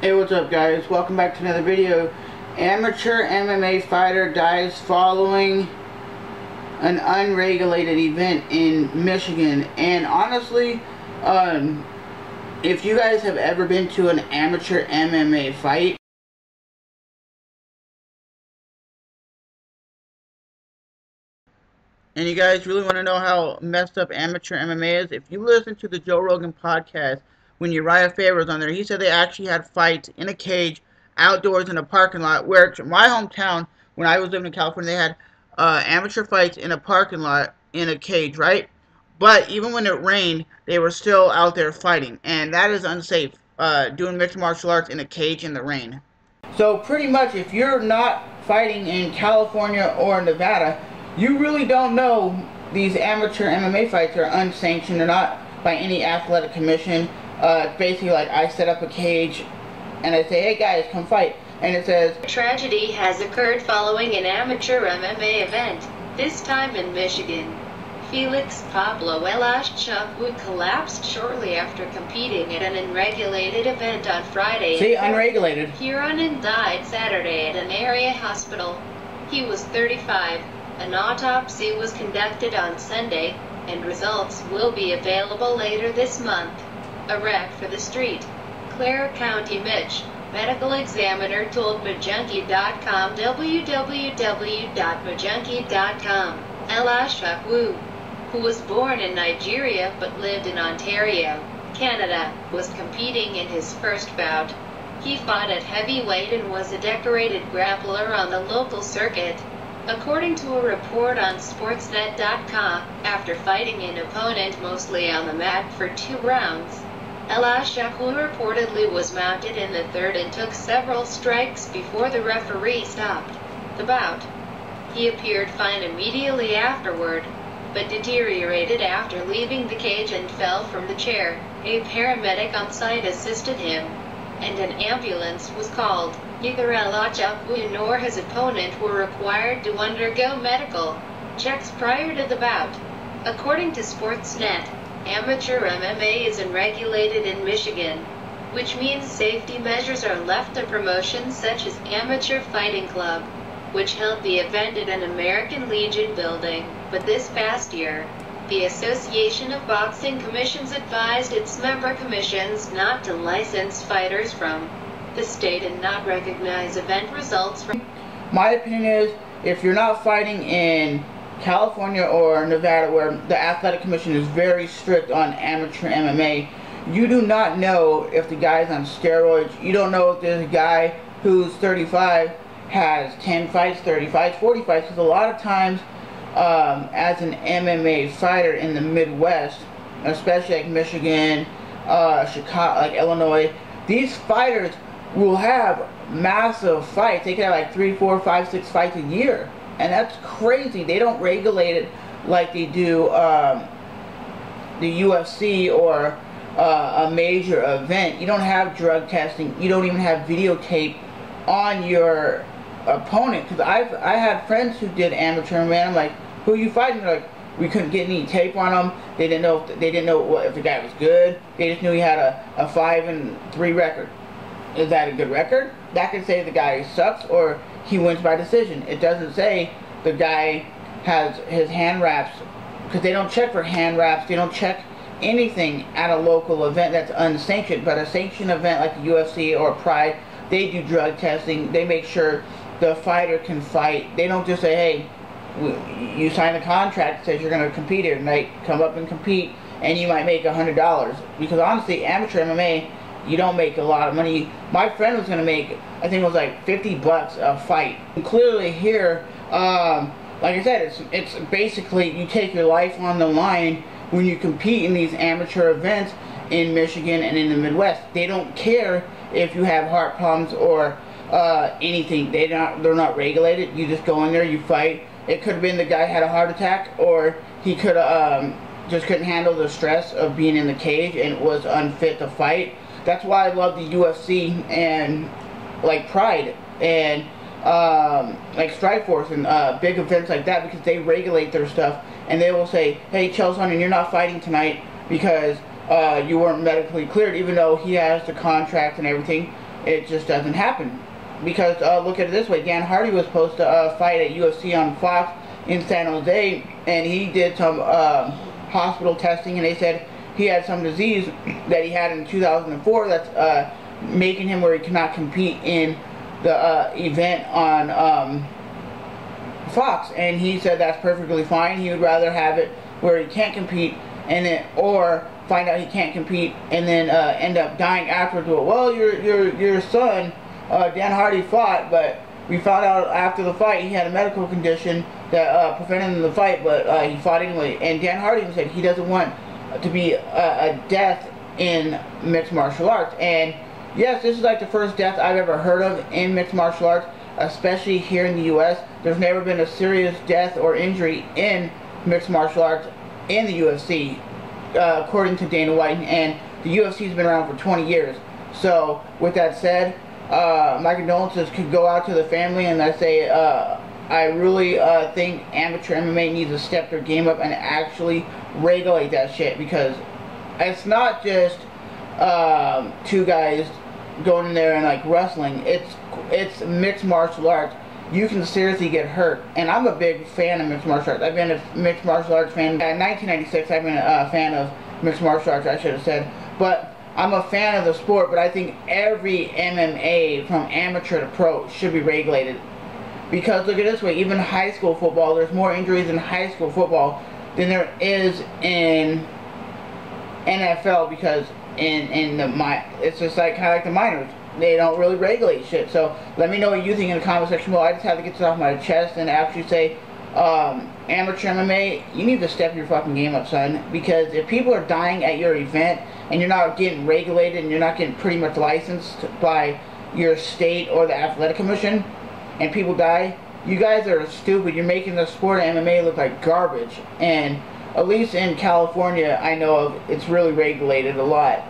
Hey, what's up guys? Welcome back to another video. Amateur MMA fighter dies following an unregulated event in Michigan. And honestly, if you guys have ever been to an amateur MMA fight, and you guys really want to know how messed up amateur MMA is, if you listen to the Joe Rogan podcast, when Uriah Faber was on there, he said they actually had fights in a cage, outdoors in a parking lot, where in my hometown, when I was living in California, they had amateur fights in a parking lot in a cage, right? But even when it rained, they were still out there fighting, and that is unsafe, doing mixed martial arts in a cage in the rain. So pretty much, if you're not fighting in California or Nevada, you really don't know these amateur MMA fights are unsanctioned. They're not by any athletic commission. It's basically like I set up a cage and I say, hey guys, come fight. And it says, tragedy has occurred following an amateur MMA event, this time in Michigan. Felix Pablo Elashchuk collapsed shortly after competing at an unregulated event on Friday. See, unregulated. Huron and died Saturday at an area hospital. He was 35. An autopsy was conducted on Sunday, and results will be available later this month. A wreck for the street. Clare County, Mich. Medical examiner told Majunkie.com www.majunkie.com. Elashchuk, who was born in Nigeria but lived in Ontario, Canada, was competing in his first bout. He fought at heavyweight and was a decorated grappler on the local circuit. According to a report on Sportsnet.com, after fighting an opponent mostly on the mat for 2 rounds, Elashchuk reportedly was mounted in the third and took several strikes before the referee stopped the bout. He appeared fine immediately afterward, but deteriorated after leaving the cage and fell from the chair. A paramedic on site assisted him, and an ambulance was called. Neither Elashchuk nor his opponent were required to undergo medical checks prior to the bout. According to Sportsnet, amateur MMA is unregulated in Michigan, which means safety measures are left to promotions such as Amateur Fighting Club, which held the event at an American Legion building. But this past year, the Association of Boxing Commissions advised its member commissions not to license fighters from the state and not recognize event results from. My opinion is, if you're not fighting in California or Nevada, where the athletic commission is very strict on amateur MMA, you do not know if the guy's on steroids. You don't know if there's a guy who's 35 has 10 fights, 30 fights, 40 fights, because a lot of times as an MMA fighter in the Midwest, especially like Michigan, Chicago, like Illinois, these fighters will have massive fights. They can have like 3, 4, 5, 6 fights a year, and that's crazy. They don't regulate it like they do the UFC or a major event. You don't have drug testing. You don't even have videotape on your opponent. Because I had friends who did amateur MMA. I'm like, who are you fighting? They're like, we couldn't get any tape on him. They didn't know if the guy was good. They just knew he had a 5-3 record. Is that a good record? That could say the guy sucks or he wins by decision. It doesn't say the guy has his hand wraps, because they don't check for hand wraps. They don't check anything at a local event that's unsanctioned. But a sanctioned event like the UFC or Pride, they do drug testing. They make sure the fighter can fight. They don't just say, hey, you sign a contract that says you're going to compete here tonight, come up and compete, and you might make $100. Because honestly, amateur MMA, you don't make a lot of money. My friend was going to make, I think it was like $50 a fight. And clearly here, like I said, it's basically you take your life on the line when you compete in these amateur events in Michigan and in the Midwest. They don't care if you have heart problems or anything. They're not regulated. You just go in there, you fight. It could have been the guy had a heart attack, or he could have just couldn't handle the stress of being in the cage and was unfit to fight. That's why I love the UFC and like Pride and like Strikeforce and big events like that, because they regulate their stuff and they will say, hey, Chelson, you're not fighting tonight because you weren't medically cleared, even though he has the contract and everything. it just doesn't happen. Because look at it this way, Dan Hardy was supposed to fight at UFC on Fox in San Jose, and he did some hospital testing, and they said he had some disease that he had in 2004 that's making him where he cannot compete in the event on Fox. And he said that's perfectly fine. He would rather have it where he can't compete, and then or find out he can't compete and then end up dying afterwards. Well, your son Dan Hardy fought, but we found out after the fight he had a medical condition that prevented him the fight, but he fought anyway. And Dan Hardy said he doesn't want to be a death in mixed martial arts. And yes, this is like the first death I've ever heard of in mixed martial arts, especially here in the U.S. There's never been a serious death or injury in mixed martial arts in the UFC, according to Dana White, and the UFC's been around for 20 years. So, with that said, my condolences could go out to the family, and I say, I really think amateur MMA needs to step their game up and actually regulate that shit, because it's not just two guys going in there and like wrestling. It's mixed martial arts. You can seriously get hurt, and I'm a big fan of mixed martial arts. I've been a mixed martial arts fan. In 1996, I've been a fan of mixed martial arts, I should have said. But I'm a fan of the sport, but I think every MMA, from amateur to pro, should be regulated. Because look at it this way, even high school football, there's more injuries in high school football than there is in NFL, because it's just like kind of like the minors. They don't really regulate shit. So let me know what you think in the comment section below. I just had to get this off my chest and actually say, amateur MMA, you need to step your fucking game up, son. Because if people are dying at your event and you're not getting regulated and you're not getting pretty much licensed by your state or the athletic commission, and people die, you guys are stupid. You're making the sport of MMA look like garbage. And at least in California, I know of, it's really regulated a lot.